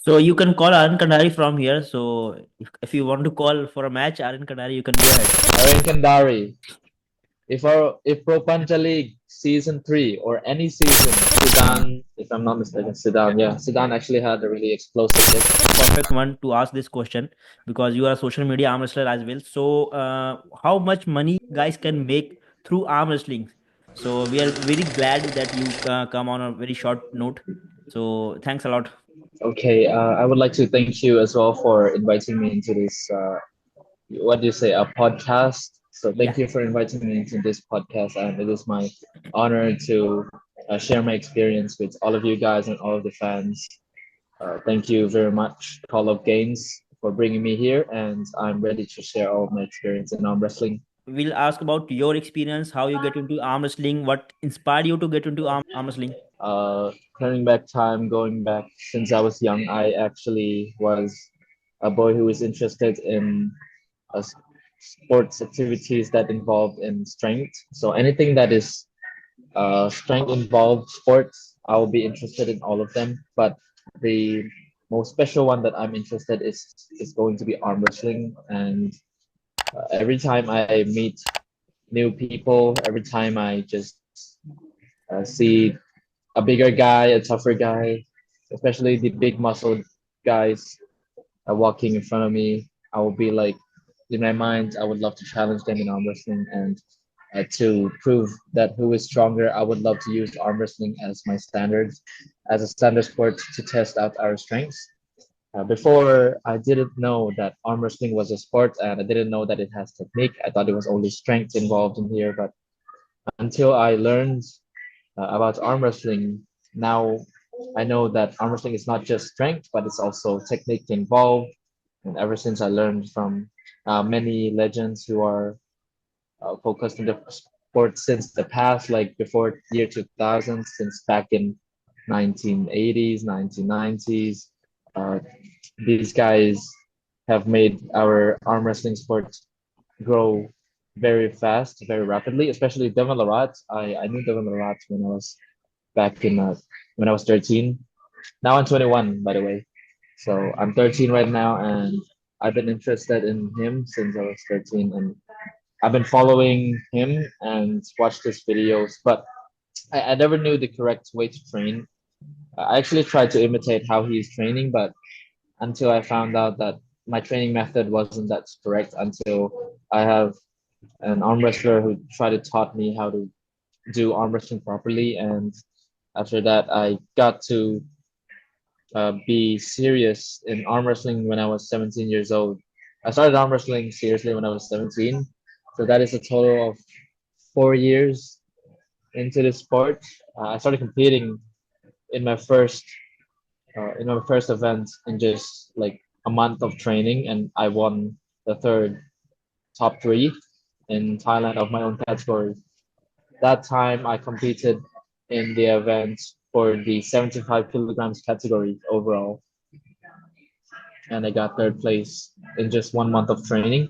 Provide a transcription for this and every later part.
So you can call Arin Kandari from here. So if you want to call for a match, Arin Kandari, you can go ahead. Aryan Kandari. If Pro Punja League season 3 or any season, Sudan, if I'm not mistaken, Sudan, yeah, Sudan actually had a really explosive hit. Perfect one to ask this question because you are a social media arm wrestler as well. So how much money guys can make through arm wrestling? So we are very glad that you come on a very short note. So thanks a lot. Okay, I would like to thank you as well for inviting me into this, what do you say, a podcast. So Yeah. thank you for inviting me into this podcast, and it is my honor to share my experience with all of you guys and all of the fans. Thank you very much, Call of Games, for bringing me here, and I'm ready to share all of my experience in arm wrestling. We'll ask about your experience, how you get into arm wrestling, what inspired you to get into arm wrestling. Uh, Turning back time, going back since I was young, I actually was a boy who was interested in sports activities that involved in strength. So anything that is strength involved sports, I will be interested in all of them. But the most special one that I'm interested is going to be arm wrestling. And every time I meet new people, every time I just see a bigger guy, a tougher guy, especially the big muscled guys walking in front of me, I will be like, in my mind, I would love to challenge them in arm wrestling and to prove that who is stronger. I would love to use arm wrestling as my standard, as a standard sport to test out our strengths. Before, I didn't know that arm wrestling was a sport, and I didn't know that it has technique. I thought it was only strength involved in here, but until I learned about arm wrestling, now I know that arm wrestling is not just strength, but it's also technique involved. And ever since I learned from many legends who are focused in the sport since the past, like before year 2000, since back in 1980s, 1990s, uh, these guys have made our arm wrestling sport grow very fast, very rapidly, especially Devon Larratt. I knew Devon Larratt when I was back in when I was 13. Now I'm 21, by the way. So I'm 13 right now, and I've been interested in him since I was 13, and I've been following him and watched his videos, but I never knew the correct way to train. I actually tried to imitate how he's training, but until I found out that my training method wasn't that correct until I have an arm wrestler who tried to taught me how to do arm wrestling properly. And after that, I got to be serious in arm wrestling when I was 17 years old. I started arm wrestling seriously when I was 17. So that is a total of 4 years into the sport. I started competing in my first event in just like a month of training, and I won the third top three in Thailand of my own category. That time I competed in the event for the 75 kilograms category overall, and I got third place in just 1 month of training.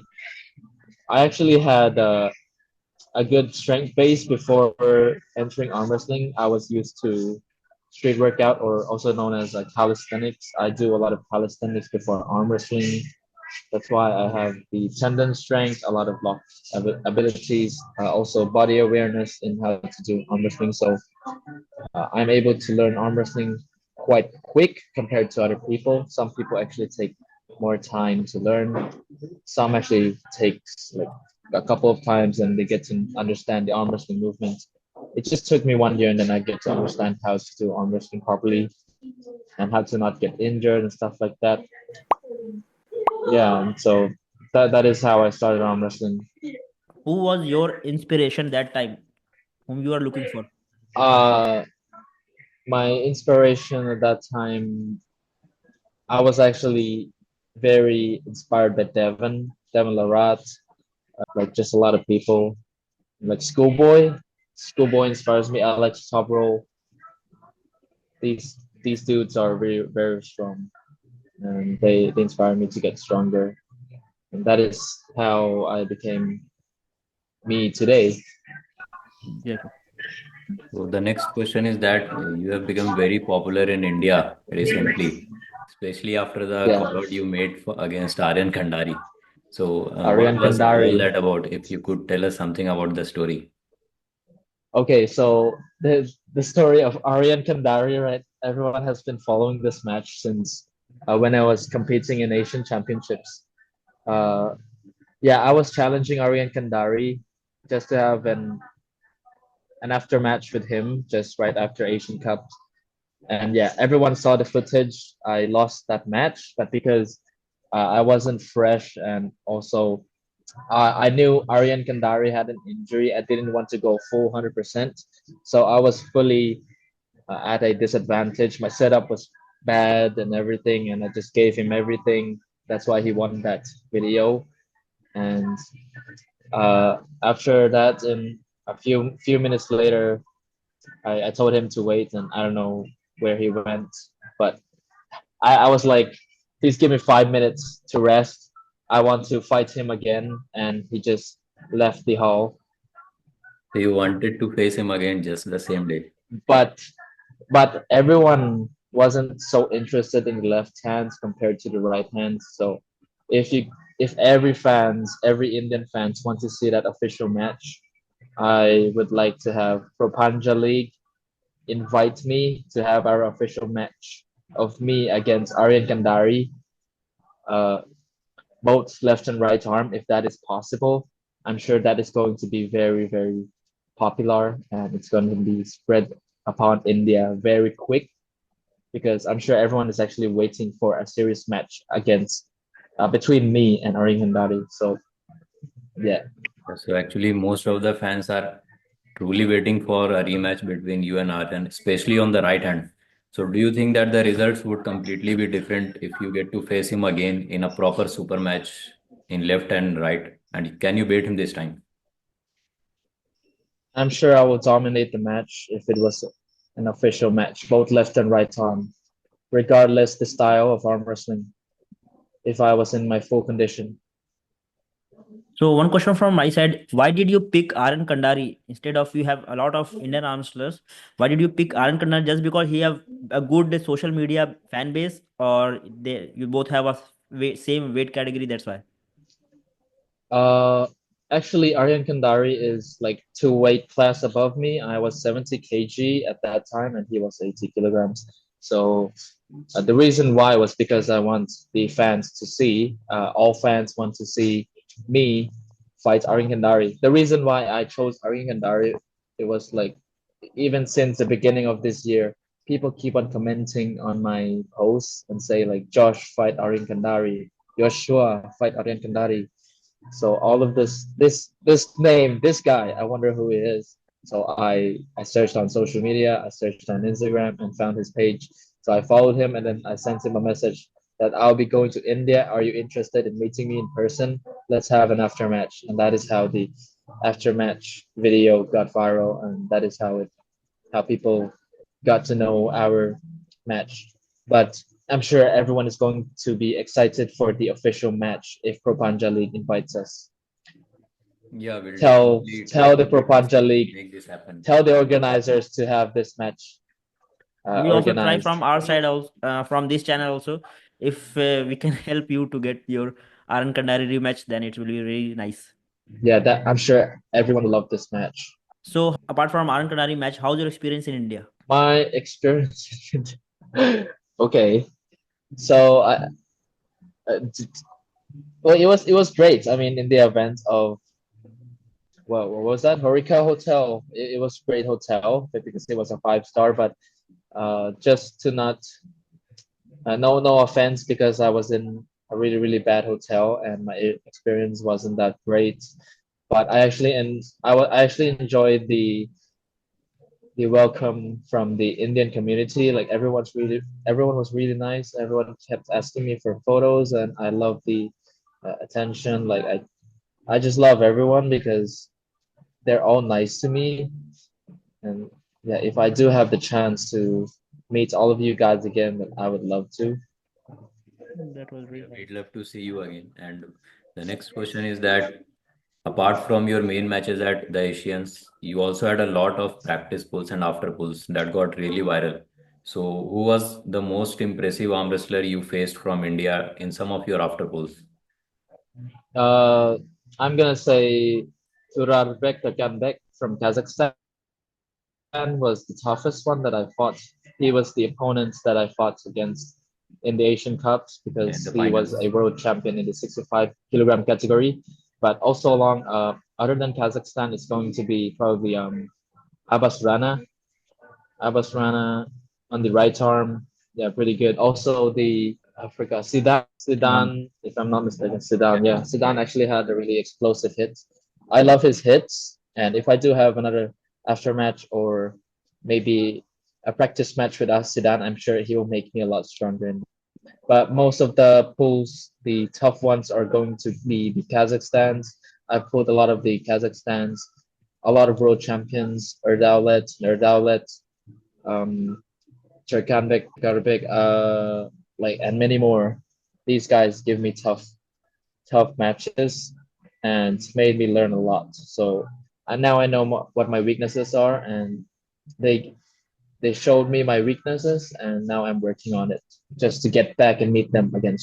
I actually had a good strength base before entering arm wrestling. I was used to street workout, or also known as calisthenics. I do a lot of calisthenics before arm wrestling. That's why I have the tendon strength, a lot of lock abilities, also body awareness in how to do arm wrestling. So I'm able to learn arm wrestling quite quick compared to other people. Some people actually take more time to learn. Some actually takes like a couple of times and they get to understand the arm wrestling movement. It just took me 1 year and then I get to understand how to do arm wrestling properly and how to not get injured and stuff like that. Yeah, and so that is how I started arm wrestling. Who was your inspiration that time? Whom you are looking for? Uh, my inspiration at that time, I was actually very inspired by Devon Larratt, like just a lot of people, like Schoolboy. Schoolboy inspires me. I like top roll. These dudes are very strong, and they inspire me to get stronger. And that is how I became me today. Yeah. So the next question is that you have become very popular in India recently. especially after the Yeah, call out you made against Aryan Kandari. So, what Aryan was all Kandari. that about? If you could tell us something about the story. Okay, so the story of Aryan Kandari, right? Everyone has been following this match since when I was competing in Asian Championships. Uh, yeah, I was challenging Aryan Kandari just to have an after match with him just right after Asian Cup. And yeah, everyone saw the footage. I lost that match, but because I wasn't fresh and also I knew Aryan Kandari had an injury, I didn't want to go full 100%. So I was fully at a disadvantage. My setup was bad and everything, and I just gave him everything. That's why he won that video. And after that, in a few minutes later, I told him to wait, and I don't know where he went, but I was like, please give me 5 minutes to rest. I want to fight him again, and he just left the hall. So you wanted to face him again just the same day. But everyone wasn't so interested in the left hands compared to the right hands. So if you every Indian fans want to see that official match, I would like to have Propanja League invite me to have our official match of me against Aryan Kandari, uh, both left and right arm, if that is possible. I'm sure that is going to be very, very popular and it's going to be spread upon India very quick because I'm sure everyone is actually waiting for a serious match against between me and Arin Kandari. So yeah, So actually, most of the fans are truly waiting for a rematch between you and Aryan, especially on the right hand. So do you think that the results would completely be different if you get to face him again in a proper super match in left and right? And can you beat him this time? I'm sure I will dominate the match if it was an official match, both left and right arm, regardless the style of arm wrestling. If I was in my full condition, So one question from my side: why did you pick Arin Kandari instead of you have a lot of Indian arm wrestlers? Why did you pick Arin Kandari just because he have a good social media fan base, or you both have a same weight category? That's why. Uh, actually, Aryan Kandari is like two weight class above me. I was 70 kg at that time, and he was 80 kilograms. So the reason why was because I want the fans to see, all fans want to see me fight Aryan Kandari. The reason why I chose Aryan Kandari, it was like even since the beginning of this year, people keep on commenting on my posts and say like Josh fight Aryan Kandari, Yoshua fight Aryan Kandari. So all of this name, this guy, I wonder who he is. So I searched on social media, I searched on Instagram and found his page. So I followed him and then I sent him a message that I'll be going to India. Are you interested in meeting me in person? Let's have an after match. And that is how the after match video got viral, and that is how people got to know our match. But I'm sure everyone is going to be excited for the official match if Propanja League invites us. Yeah, we'll Tell definitely try tell the our best Propanja to League, make this happen. tell the organizers to have this match We also try organized. from our side also, from this channel also. If we can help you to get your Aran Kandari rematch, then it will be really nice. Yeah, that I'm sure everyone will love this match. So apart from Aran Kandari match, how's your experience in India? My experience. Okay, so uh, well, it was great. I mean, in the event of what was that Horika Hotel? It was a great hotel because it was a 5 star. But just to not no offense because I was in a really really bad hotel and my experience wasn't that great. But I actually enjoyed the welcome from the Indian community. Like everyone was really nice. Everyone kept asking me for photos, and I love the attention. Like I just love everyone because they're all nice to me. And yeah, if I do have the chance to meet all of you guys again, then I would love to. That was Yeah, really nice. we'd love to see you again. And the next question is that apart from your main matches at the Asians, you also had a lot of practice pulls and after pulls that got really viral. So, who was the most impressive arm wrestler you faced from India in some of your after polls? Uh, I'm gonna say Turarbek Takambek from Kazakhstan was the toughest one that I fought. He was the opponent that I fought against in the Asian Cups In because the he was a finals? world champion in the 65 kilogram category. But also along, other than Kazakhstan, it's going to be probably Abbas Rana. Abbas Rana on the right arm. Yeah, pretty good. Also the Africa Sidan. Zidane, if I'm not mistaken, Zidane. Yeah, Zidane actually had a really explosive hit. I love his hits, and if I do have another after match or maybe a practice match with us, Zidane, I'm sure he will make me a lot stronger. But most of the pools, the tough ones, are going to be the Kazakhstans. I've pulled a lot of the Kazakhstans, a lot of world champions, Erdoulet, um, Turkanbek, Karbek, like and many more. These guys give me tough matches and made me learn a lot. So now I know what my weaknesses are, and they they showed me my weaknesses, and now I'm working on it just to get back and meet them again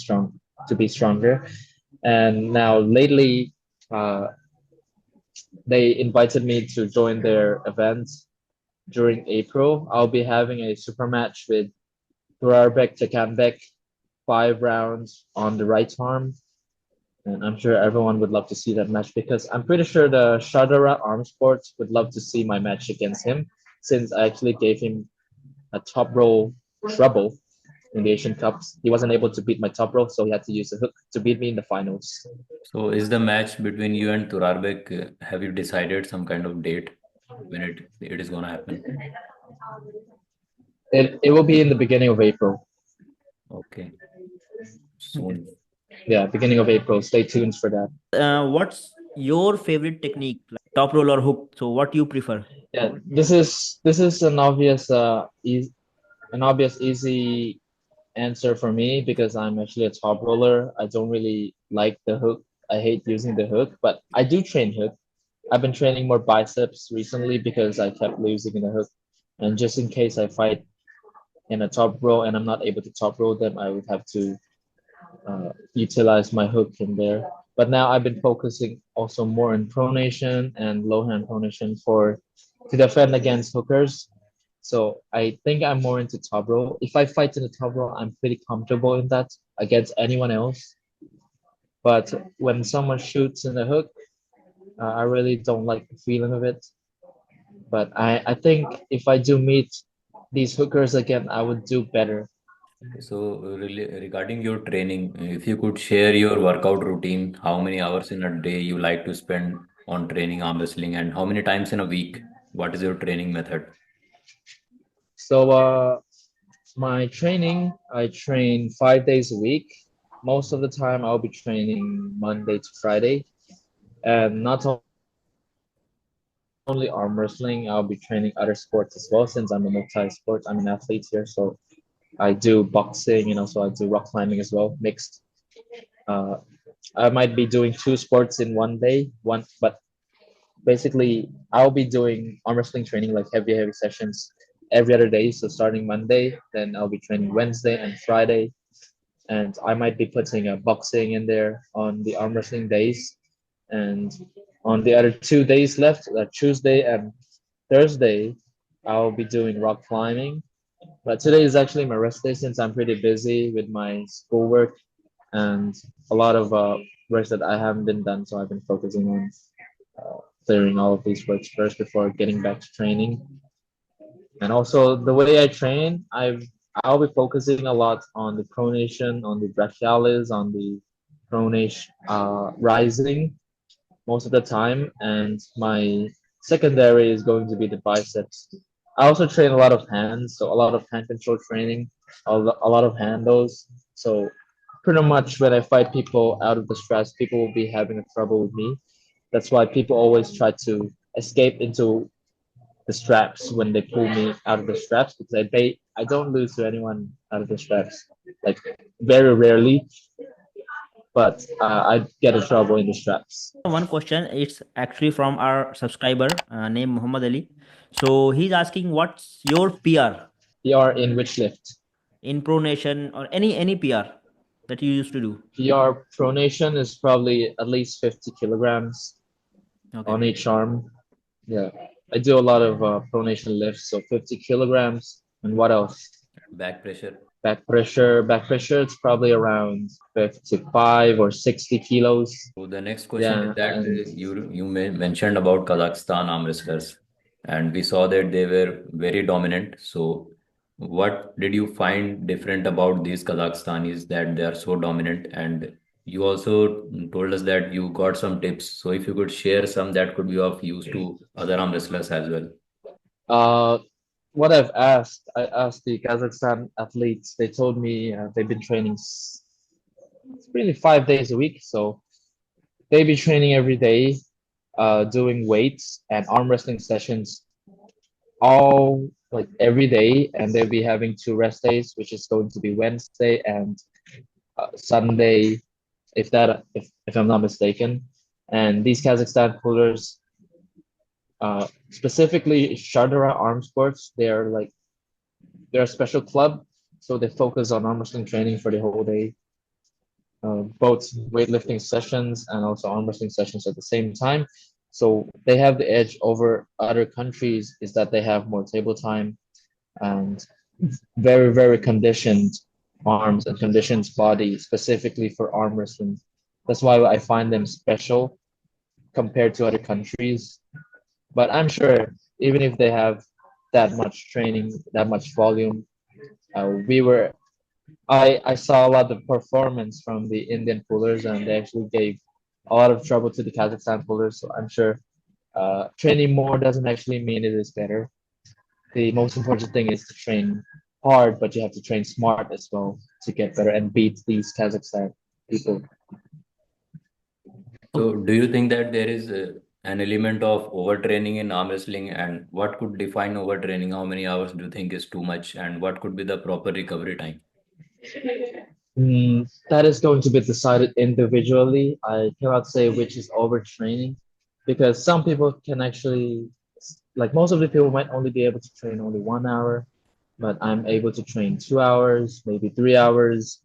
to be stronger. And now lately, uh, they invited me to join their event during April. I'll be having a super match with Turarbek Takanbek, 5 rounds on the right arm. And I'm sure everyone would love to see that match because I'm pretty sure the Shadara Arm Sports would love to see my match against him since I actually gave him a top row trouble in the Asian Cups. He wasn't able to beat my top row, so he had to use a hook to beat me in the finals. So, is the match between you and Turarbek, have you decided some kind of date when it is gonna happen? It will be in the beginning of April. Okay, Okay. soon. Yeah, beginning of April. Stay tuned for that. What's your favorite technique, like top roll or hook? So what you prefer? Yeah, this is an obvious easy answer for me because I'm actually a top roller. I don't really like the hook. I hate using the hook, but I do train hook. I've been training more biceps recently because I kept losing in the hook. And just in case I fight in a top row and I'm not able to top row them, I would have to utilize my hook in there. But now I've been focusing also more on pronation and low hand pronation for to defend against hookers. So I think I'm more into top row. If I fight in the top row, I'm pretty comfortable in that against anyone else. But when someone shoots in the hook, I really don't like the feeling of it. But I think if I do meet these hookers again, I would do better. So, really, regarding your training, if you could share your workout routine, how many hours in a day you like to spend on training arm wrestling, and how many times in a week? What is your training method? So my training, I train 5 days a week. Most of the time, I'll be training Monday to Friday, and not only arm wrestling. I'll be training other sports as well. Since I'm a multi-sport, I'm an athlete here, so I do boxing and also I do rock climbing as well, mixed. Uh, I might be doing two sports in one day, but basically I'll be doing arm wrestling training like heavy sessions every other day. So starting Monday, then I'll be training Wednesday and Friday, and I might be putting a boxing in there on the arm wrestling days, and on the other 2 days left, Tuesday and Thursday, I'll be doing rock climbing. But today is actually my rest day since I'm pretty busy with my schoolwork and a lot of work that I haven't been done. So I've been focusing on clearing all of these works first before getting back to training. And also the way I train, I'll be focusing a lot on the pronation, on the brachialis, on the pronation rising most of the time, and my secondary is going to be the biceps. I also train a lot of hands, so a lot of hand control training, a lot of handles. So pretty much when I fight people out of the straps, people will be having a trouble with me. That's why people always try to escape into the straps when they pull me out of the straps because I don't lose to anyone out of the straps, like very rarely, but I get in trouble in the straps. One question, it's actually from our subscriber named Muhammad Ali. So he's asking, what's your PR? PR in which lift? in pronation or any PR that you used to do? PR pronation is probably at least 50 kilograms Okay. on each arm. Yeah, I do a lot of pronation lifts, so 50 kilograms. And what else? Back pressure. Back pressure, it's probably around 55 or 60 kilos. So the next question is Yeah, that and mentioned about Kazakhstan arm wrestlers, and we saw that they were very dominant. So what did you find different about these Kazakhstanis that they are so dominant? And you also told us that you got some tips. So if you could share some that could be of use to other arm wrestlers as well. uh, what I asked the Kazakhstan athletes. They told me they've been training really 5 days a week. So they be training every day, doing weights and arm wrestling sessions all like every day, and they'll be having two rest days, which is going to be Wednesday and Sunday, if I'm not mistaken. And these Kazakhstan pullers, specifically Shardara Arm Sports, they're a special club, so they focus on arm wrestling training for the whole day, both weightlifting sessions and also arm wrestling sessions at the same time. So they have the edge over other countries is that they have more table time and very, very conditioned arms and conditioned body specifically for arm wrestling. That's why I find them special compared to other countries. But I'm sure even if they have that much training, that much volume, we were I saw a lot of performance from the Indian pullers, and they actually gave a lot of trouble to the Kazakhstan pullers. So I'm sure training more doesn't actually mean it is better. The most important thing is to train hard, but you have to train smart as well to get better and beat these Kazakhstan people. So do you think that there is an element of overtraining in arm wrestling, and what could define overtraining? How many hours do you think is too much, and what could be the proper recovery time? That is going to be decided individually. I cannot say which is overtraining because some people can actually, like most of the people might only be able to train only 1 hour, but I'm able to train 2 hours, maybe 3 hours.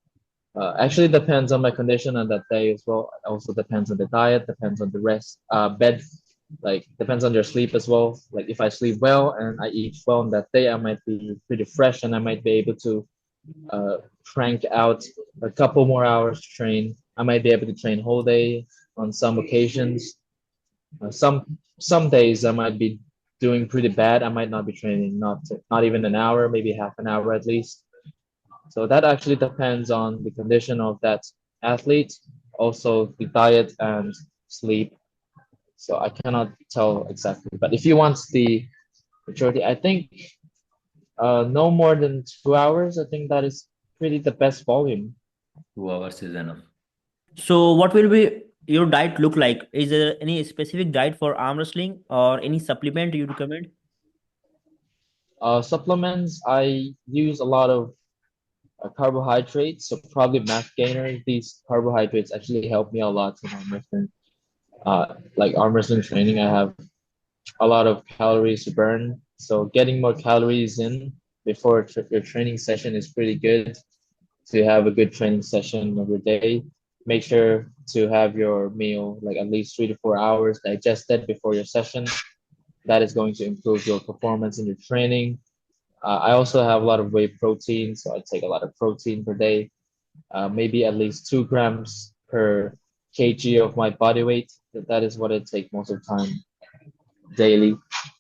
Actually, depends on my condition on that day as well. Also depends on the diet, depends on the rest, bed, like depends on your sleep as well. Like if I sleep well and I eat well on that day, I might be pretty fresh and I might be able to uh, crank out a couple more hours to train. I might be able to train whole day on some occasions. Some days I might be doing pretty bad. I might not be training not even an hour, maybe half an hour at least. So that actually depends on the condition of that athlete, also the diet and sleep. So I cannot tell exactly. But if you want the majority, I think no more than 2 hours. I think that is pretty the best volume. 2 hours is enough. So what will be your diet look like? Is there any specific diet for arm wrestling or any supplement you recommend? Supplements, I use a lot of carbohydrates, so probably math gainer. These carbohydrates actually help me a lot in arm wrestling. Like arm wrestling training, I have a lot of calories to burn. So getting more calories in before your training session is pretty good. To have a good training session every day, make sure to have your meal like at least 3 to 4 hours digested before your session. That is going to improve your performance in your training. I also have a lot of whey protein, so I take a lot of protein per day, maybe at least 2 grams per kg of my body weight. That is what I take most of the time daily.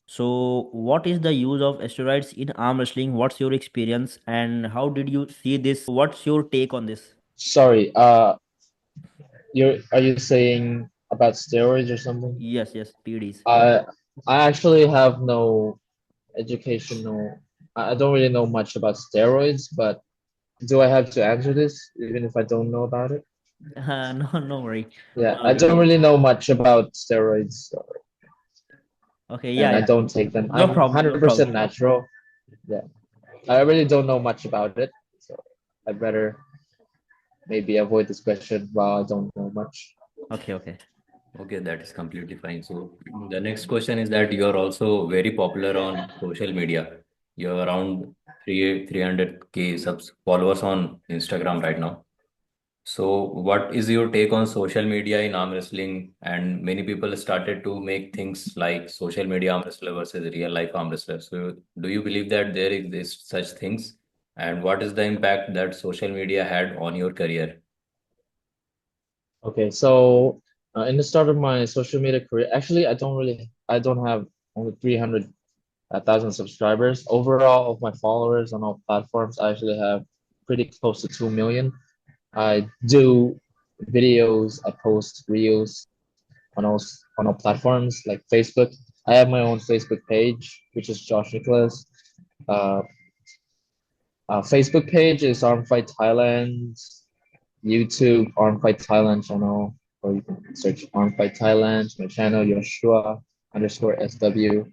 So what is the use of steroids in arm wrestling? What's your experience and how did you see this? What's your take on this? Sorry, are you saying about steroids or something? Yes, PDs. I I actually have no educational. I don't really know much about steroids, but do I have to answer this even if I don't know about it? No, no worry. Yeah, No, I don't really know much about steroids, Okay, and I yeah. don't take them. No I'm problem, no 100% problem. natural. Yeah, I really don't know much about it, so I'd better maybe avoid this question while I don't know much. Okay. okay, that is completely fine. So the next question is that you are also very popular on social media. You're around 300K subs followers on Instagram right now. So, what is your take on social media in arm wrestling? And many people started to make things like social media arm wrestler versus real life arm wrestler. So, do you believe that there exist such things? And what is the impact that social media had on your career? Okay, so in the start of my social media career, actually, I don't have only 300,000 subscribers. Overall, of my followers on all platforms, I actually have pretty close to 2 million. I do videos, I post reels on all platforms like Facebook. I have my own Facebook page, which is Josh Nicholas. Uh, Facebook page is Arm Fight Thailand. YouTube Arm Fight Thailand channel, or you can search Arm Fight Thailand. My channel Yoshua underscore SW,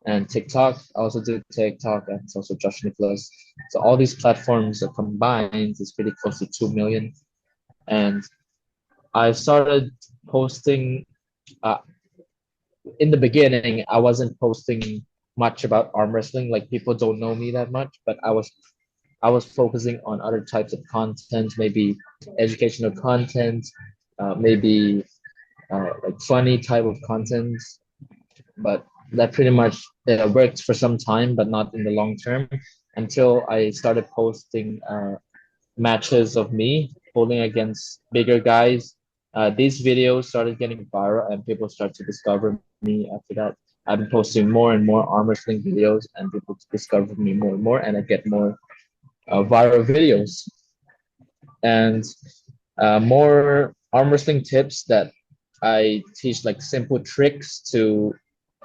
and TikTok. I also do TikTok, and it's also Josh Nicholas. So all these platforms combined is pretty close to 2 million. And I started posting. Uh, in the beginning, I wasn't posting much about arm wrestling. Like people don't know me that much, but I was focusing on other types of content, maybe educational content, maybe like funny type of content. But that pretty much worked for some time, but not in the long term until I started posting matches of me holding against bigger guys. These videos started getting viral and people start to discover me after that. I've been posting more and more arm wrestling videos and people discover me more and more and I get more viral videos and more arm wrestling tips that I teach like simple tricks to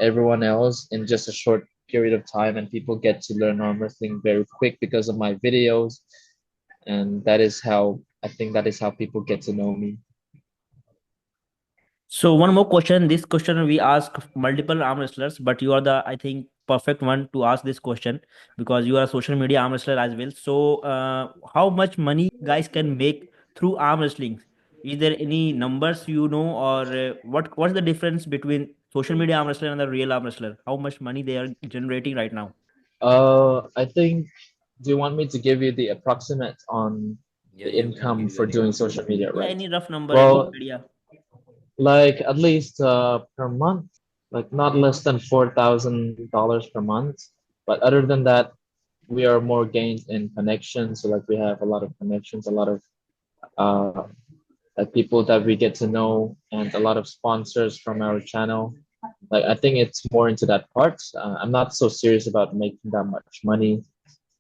everyone else in just a short period of time and people get to learn arm wrestling very quick because of my videos and that is how I think that is how people get to know me. So one more question. This question we ask multiple arm wrestlers, but you are the, I think, perfect one to ask this question because you are a social media arm wrestler as well. So how much money guys can make through arm wrestling? Is there any numbers you know, or what's the difference between social media arm wrestler and the real arm wrestler? How much money they are generating right now? I think, do you want me to give you the approximate on Yeah, the you can income give for any doing number. social media, Yeah, right? any rough number, any Well, idea? like at least per month, like not less than $4,000 per month. But other than that, we are more gained in connections. So like we have a lot of connections, a lot of uh, like people that we get to know, and a lot of sponsors from our channel. Like I think it's more into that part. I'm not so serious about making that much money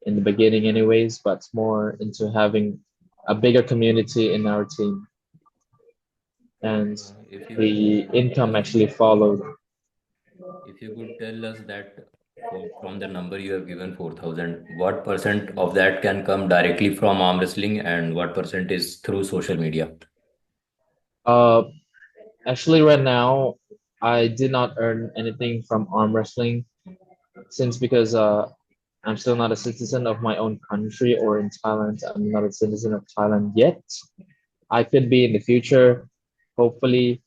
in the beginning, anyways, but more into having a bigger community in our team, and If you could the tell income us, actually followed. if you could tell us that from the number you have given 4,000, what percent of that can come directly from arm wrestling and what percent is through social media? Uh, Actually, right now, I did not earn anything from arm wrestling since because I'm still not a citizen of my own country or in Thailand. I'm not a citizen of Thailand yet. I could be in the future, hopefully,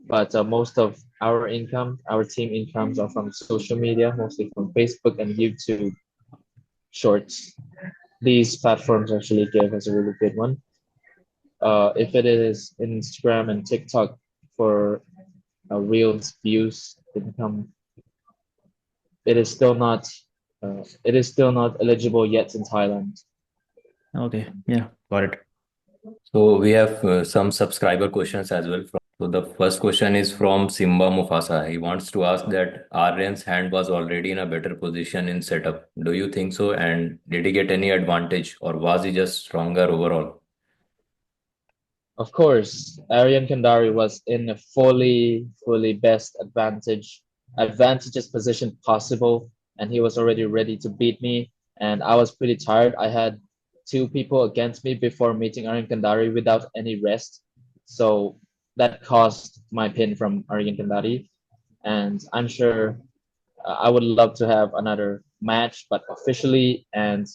but most of our income, our team incomes are from social media, mostly from Facebook and YouTube Shorts. These platforms actually give us a really good one. If it is Instagram and TikTok for Reels views income, it is still not eligible yet in Thailand. Okay, yeah, got it. So we have some subscriber questions as well. So the first question is from Simba Mufasa. He wants to ask that Aryan's hand was already in a better position in setup. Do you think so? And did he get any advantage or was he just stronger overall? Of course, Aryan Kandari was in a fully best advantageous position possible, and he was already ready to beat me. And I was pretty tired. I had two people against me before meeting Aryan Kandari without any rest, so that caused my pin from Aryan Kandari. And I'm sure I would love to have another match, but officially and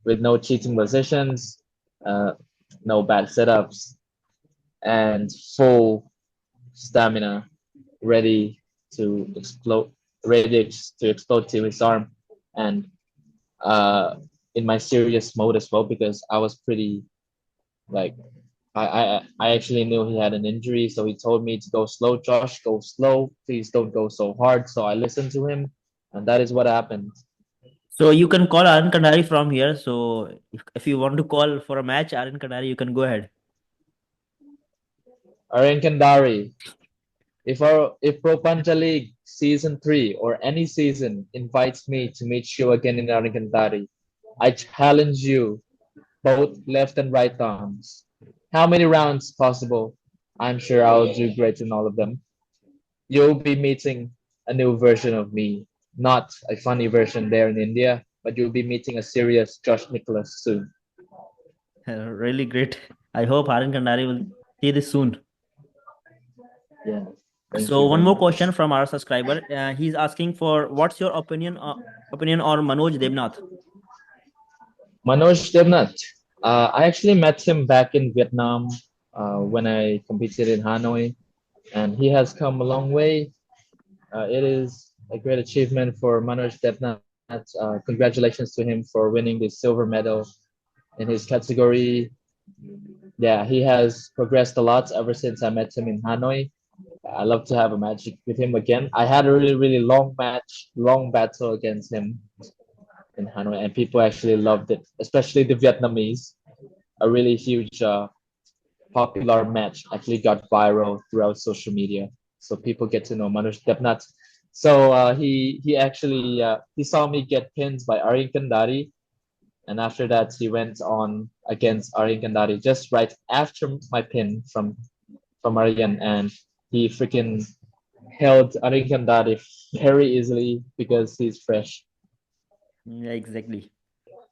with no cheating positions, uh, no bad setups, and full stamina, ready to explode, ready to explode to his arm. And uh, in my serious mode as well because I was pretty like I actually knew he had an injury, so he told me to go slow. Josh, go slow. Please don't go so hard. So I listened to him, and that is what happened. So you can call Arin Kandari from here. So if you want to call for a match, Arin Kandari, you can go ahead. Aryan Kandari, if Pro Panja League season 3 or any season invites me to meet you again in Arin Kandari, I challenge you both left and right arms. How many rounds possible? I'm sure I'll do great in all of them. You'll be meeting a new version of me, not a funny version there in India, but you'll be meeting a serious Josh Nicholas soon. Really great. I hope Arin Kandari will see this soon. Yeah, thank So you one very more much. question from our subscriber. He's asking for what's your opinion on Manoj Devnath? Manoj Devnath. I actually met him back in Vietnam when I competed in Hanoi, and he has come a long way. It is a great achievement for Manoj Devnath. Congratulations to him for winning the silver medal in his category. Yeah, he has progressed a lot ever since I met him in Hanoi. I love to have a match with him again. I had a really long match, long battle against him in Hanoi, and people actually loved it, especially the Vietnamese. A really huge, popular match actually got viral throughout social media, so people get to know Manoj Debnat. So he actually he saw me get pinned by Aryan Kandari, and after that he went on against Aryan Kandari just right after my pin from Aryan, and he freaking held Arin Kandari very easily because he's fresh. Yeah, exactly.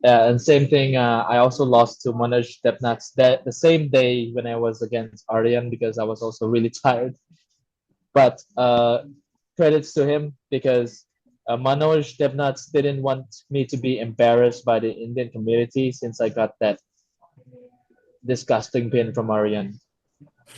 And same thing, I also lost to Manoj Depnats that the same day when I was against Aryan because I was also really tired. But credits to him because Manoj Depnats didn't want me to be embarrassed by the Indian community since I got that disgusting pin from Aryan.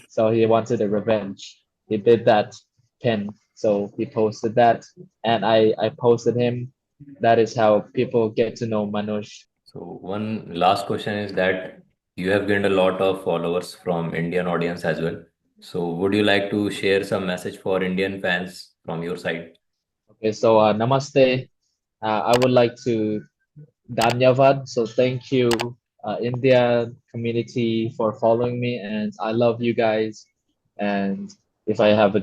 So he wanted a revenge. He did that pin. So he posted that, and I posted him. That is how people get to know Manoj. So one last question is that you have gained a lot of followers from Indian audience as well. So would you like to share some message for Indian fans from your side? Okay, so namaste. I would like to Dhanyavad. So thank you, India community, for following me, and I love you guys. And if I have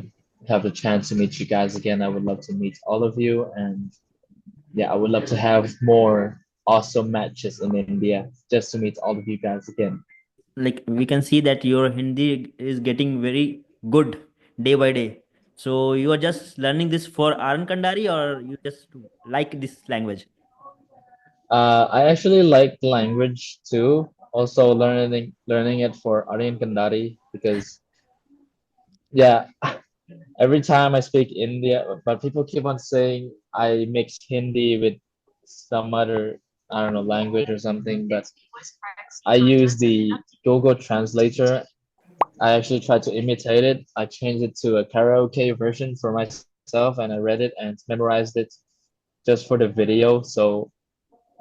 a chance to meet you guys again, I would love to meet all of you. And yeah, I would love to have more awesome matches in India just to meet all of you guys again. Like we can see that your Hindi is getting very good day by day. So you are just learning this for Arin Kandari or you just like this language? I actually like the language too. Also learning it for Aryan Kandari because yeah, every time I speak India, but people keep on saying I mix Hindi with some other, I don't know, language or something. But I use the Google Translator. I actually tried to imitate it. I changed it to a karaoke version for myself, and I read it and memorized it just for the video. So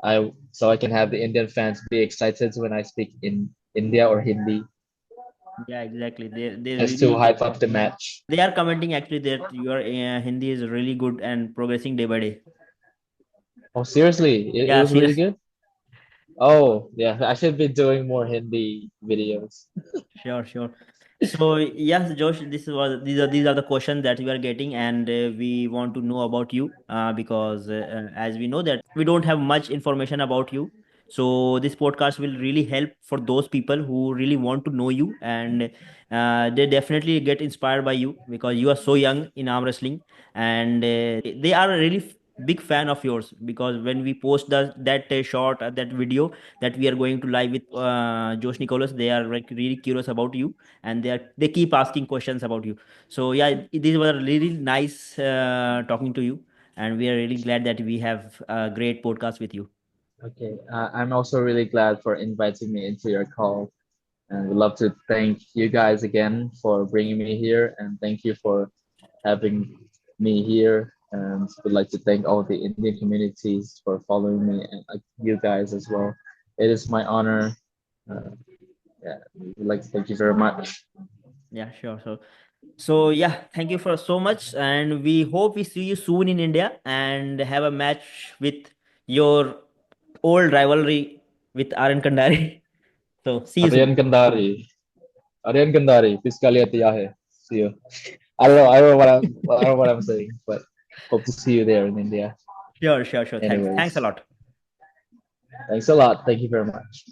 I can have the Indian fans be excited when I speak in India or Hindi, Yeah, exactly. They just to really hype up the match. they are commenting actually that your Hindi is really good and progressing day by day. Oh, seriously, it Yeah, was really seriously. good. Oh, yeah, I should be doing more Hindi videos. Sure, sure. So yes, Josh, these are the questions that we are getting, and we want to know about you because as we know that we don't have much information about you. So this podcast will really help for those people who really want to know you, and they definitely get inspired by you because you are so young in arm wrestling, and they are a really big fan of yours because when we post that short that video that we are going to live with Josh Nicholas, they are like really curious about you and they keep asking questions about you. So yeah, this was really nice talking to you, and we are really glad that we have a great podcast with you. Okay, I'm also really glad for inviting me into your call, and would love to thank you guys again for bringing me here, and thank you for having me here. and would like to thank all the Indian communities for following me and you guys as well. It is my honor. Uh, yeah, would like to thank you very much. Yeah, sure. So yeah, thank you for so much, and we hope we see you soon in India and have a match with your old rivalry with Arin Kandari. So see you soon. Aryan Kandari. Aryan Kandari. Fiskalia tiyahe. See you. I don't know what I'm saying, but hope to see you there in India. Sure, sure, sure. Thanks. Thanks a Anyways, lot. thanks a lot. Thank you very much.